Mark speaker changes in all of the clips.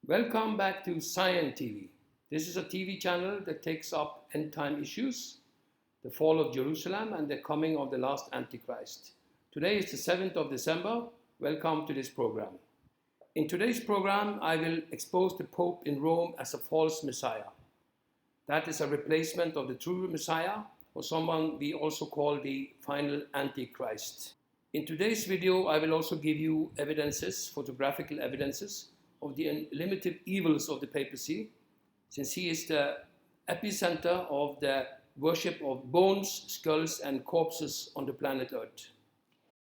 Speaker 1: Welcome back to Science TV. This is a TV channel that takes up end-time issues, the fall of Jerusalem and the coming of the last Antichrist. Today is the 7th of December. Welcome to this program. In today's program, I will expose the Pope in Rome as a false Messiah. That is a replacement of the true Messiah, or someone we also call the final Antichrist. In today's video, I will also give you evidences, photographical evidences, of the unlimited evils of the papacy, since he is the epicenter of the worship of bones, skulls, and corpses on the planet Earth.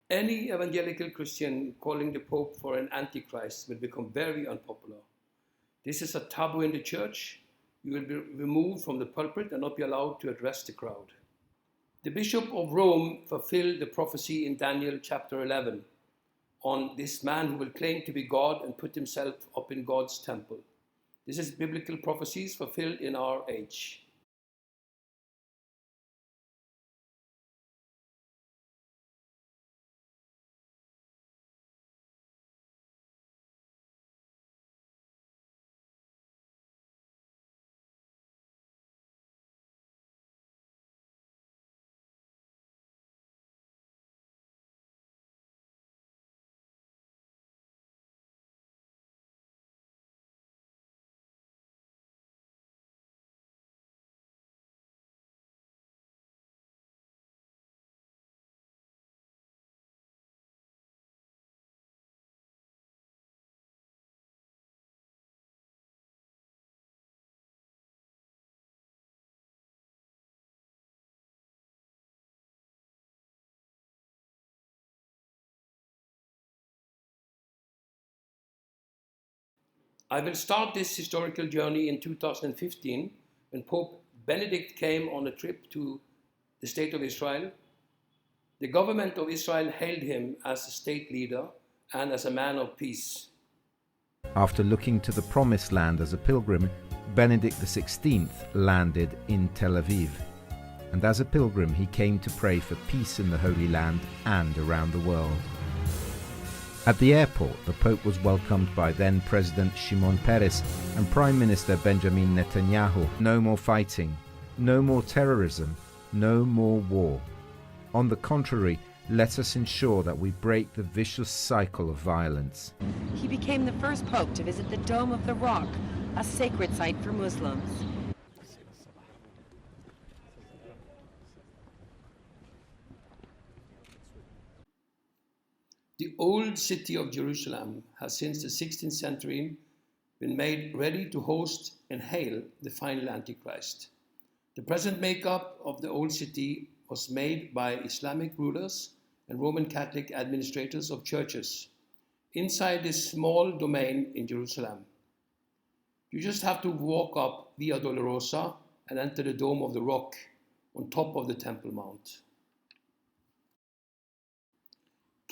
Speaker 1: Any evangelical Christian calling the Pope for an Antichrist will become very unpopular. This is a taboo in the church. You will be removed from the pulpit and not be allowed to address the crowd. The Bishop of Rome fulfilled the prophecy in Daniel chapter 11 on this man who will claim to be God and put himself up in God's temple. This is biblical prophecies fulfilled in our age. I will start this historical journey in 2015 when Pope Benedict came on a trip to the State of Israel. The government of Israel hailed him as a state leader and as a man of peace.
Speaker 2: After looking to the Promised Land as a pilgrim, Benedict XVI landed in Tel Aviv. And as a pilgrim, he came to pray for peace in the Holy Land and around the world. At the airport, the Pope was welcomed by then-President Shimon Peres and Prime Minister Benjamin Netanyahu. No more fighting, no more terrorism, no more war. On the contrary, let us ensure that we break the vicious cycle of violence.
Speaker 3: He became the first Pope to visit the Dome of the Rock, a sacred site for Muslims.
Speaker 1: The old city of Jerusalem has since the 16th century been made ready to host and hail the final Antichrist. The present makeup of the old city was made by Islamic rulers and Roman Catholic administrators of churches inside this small domain in Jerusalem. You just have to walk up Via Dolorosa and enter the Dome of the Rock on top of the Temple Mount.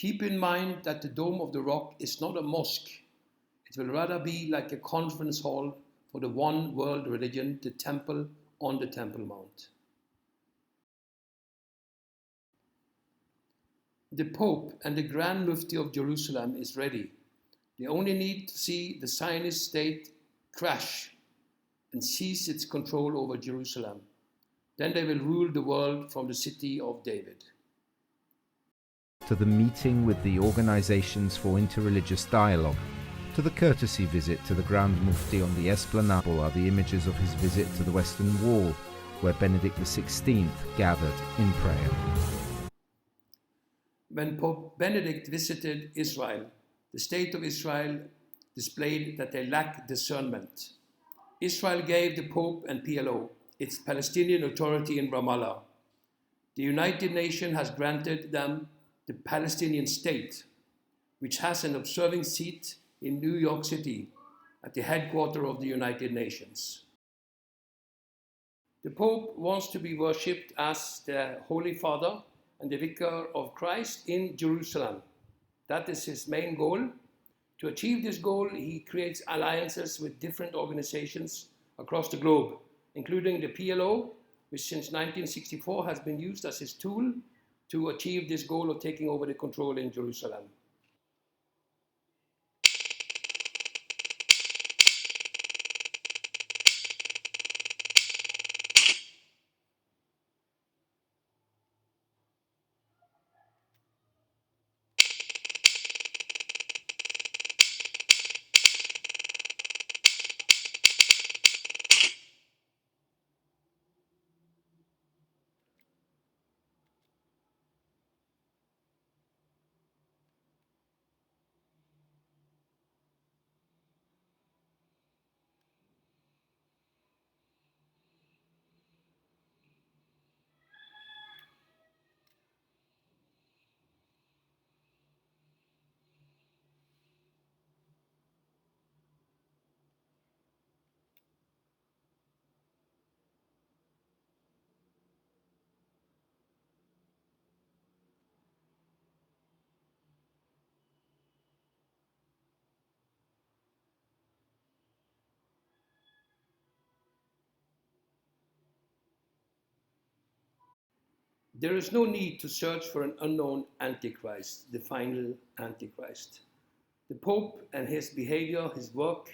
Speaker 1: Keep in mind that the Dome of the Rock is not a mosque. It will rather be like a conference hall for the one world religion, the temple on the Temple Mount. The Pope and the Grand Mufti of Jerusalem is ready. They only need to see the Zionist state crash and seize its control over Jerusalem. Then they will rule the world from the city of David.
Speaker 2: To the meeting with the Organizations for Interreligious Dialogue, to the courtesy visit to the Grand Mufti on the Esplanade are the images of his visit to the Western Wall, where Benedict XVI gathered in prayer.
Speaker 1: When Pope Benedict visited Israel, the state of Israel displayed that they lack discernment. Israel gave the Pope and PLO its Palestinian Authority in Ramallah. The United Nations has granted them the Palestinian state, which has an observing seat in New York City at the headquarters of the United Nations. The Pope wants to be worshipped as the Holy Father and the Vicar of Christ in Jerusalem. That is his main goal. To achieve this goal, he creates alliances with different organizations across the globe, including the PLO, which since 1964 has been used as his tool to achieve this goal of taking over the control in Jerusalem. There is no need to search for an unknown Antichrist, the final Antichrist. The Pope and his behavior, his work,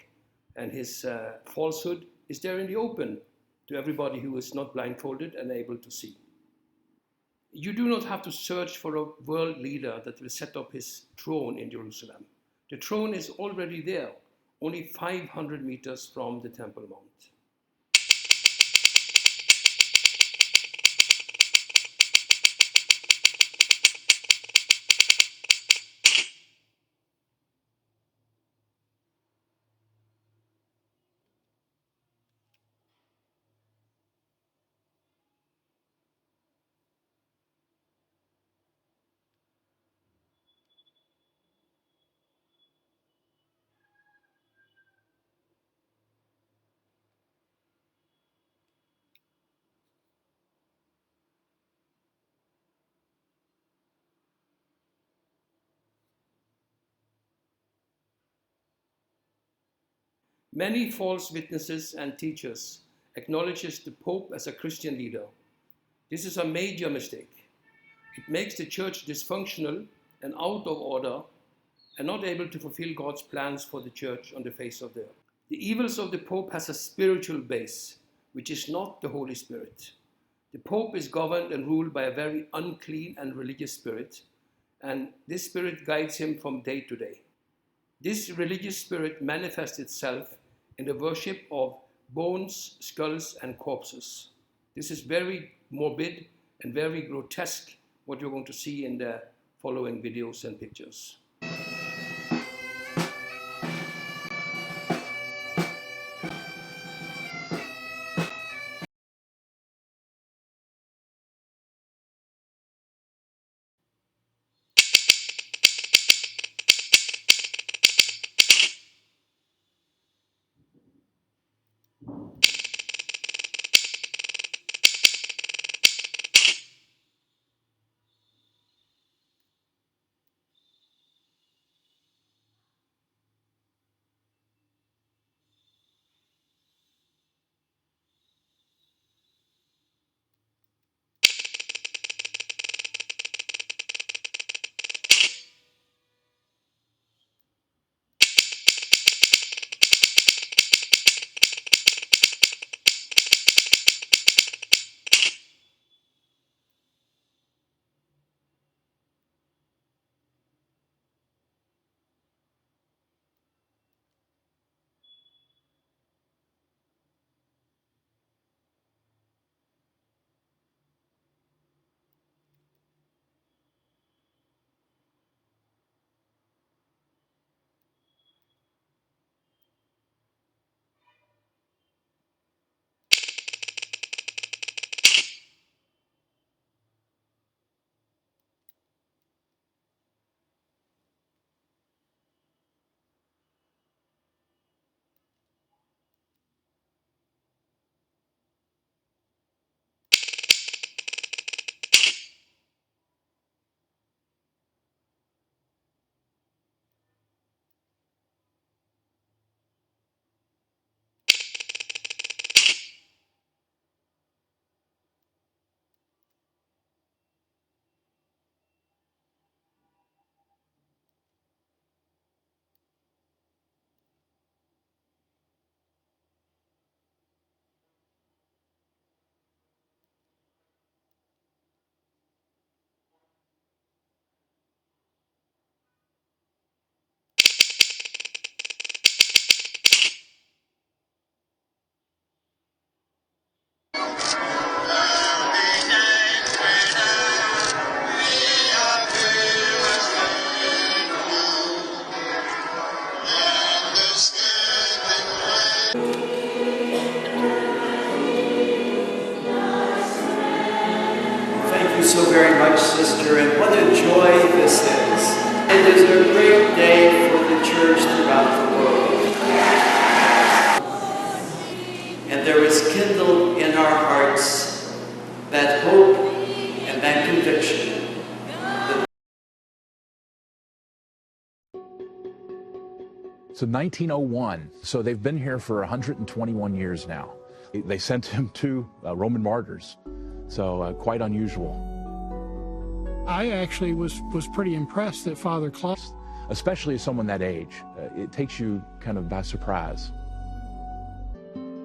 Speaker 1: and his falsehood is there in the open to everybody who is not blindfolded and able to see. You do not have to search for a world leader that will set up his throne in Jerusalem. The throne is already there, only 500 meters from the Temple Mount. Many false witnesses and teachers acknowledges the Pope as a Christian leader. This is a major mistake. It makes the church dysfunctional and out of order and not able to fulfill God's plans for the church on the face of the earth. The evils of the Pope has a spiritual base, which is not the Holy Spirit. The Pope is governed and ruled by a very unclean and religious spirit, and this spirit guides him from day to day. This religious spirit manifests itself in the worship of bones, skulls, and corpses. This is very morbid and very grotesque, what you're going to see in the following videos and pictures.
Speaker 4: Thank you so very much, sister, and what a joy this is. It is a great day for the church throughout the world. And there is kindled in our hearts that hope and that conviction.
Speaker 5: So 1901, so they've been here for 121 years now. They sent him to Roman martyrs, so quite unusual.
Speaker 6: I actually was pretty impressed that Father Claus,
Speaker 5: Especially as someone that age, it takes you kind of by surprise.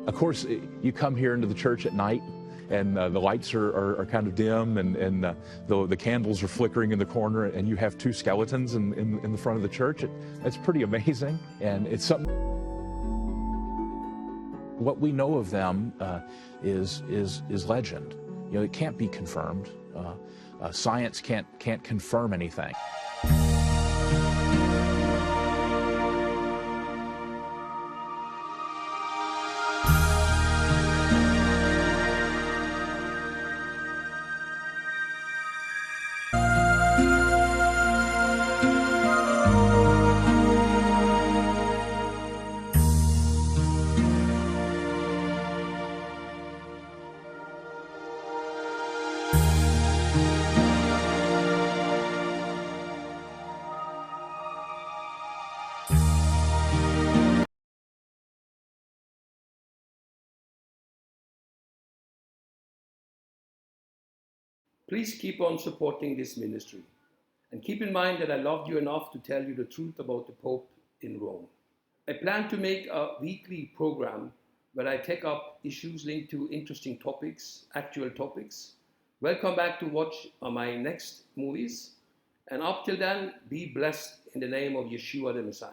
Speaker 5: Of course, you come here into the church at night, and the lights are kind of dim, and the candles are flickering in the corner, and you have two skeletons in the front of the church. It's pretty amazing, and it's something. What we know of them is legend. You know, it can't be confirmed. Science can't confirm anything.
Speaker 1: Please keep on supporting this ministry. And keep in mind that I loved you enough to tell you the truth about the Pope in Rome. I plan to make a weekly program where I take up issues linked to interesting topics, actual topics. Welcome back to watch my next movies. And up till then, be blessed in the name of Yeshua the Messiah.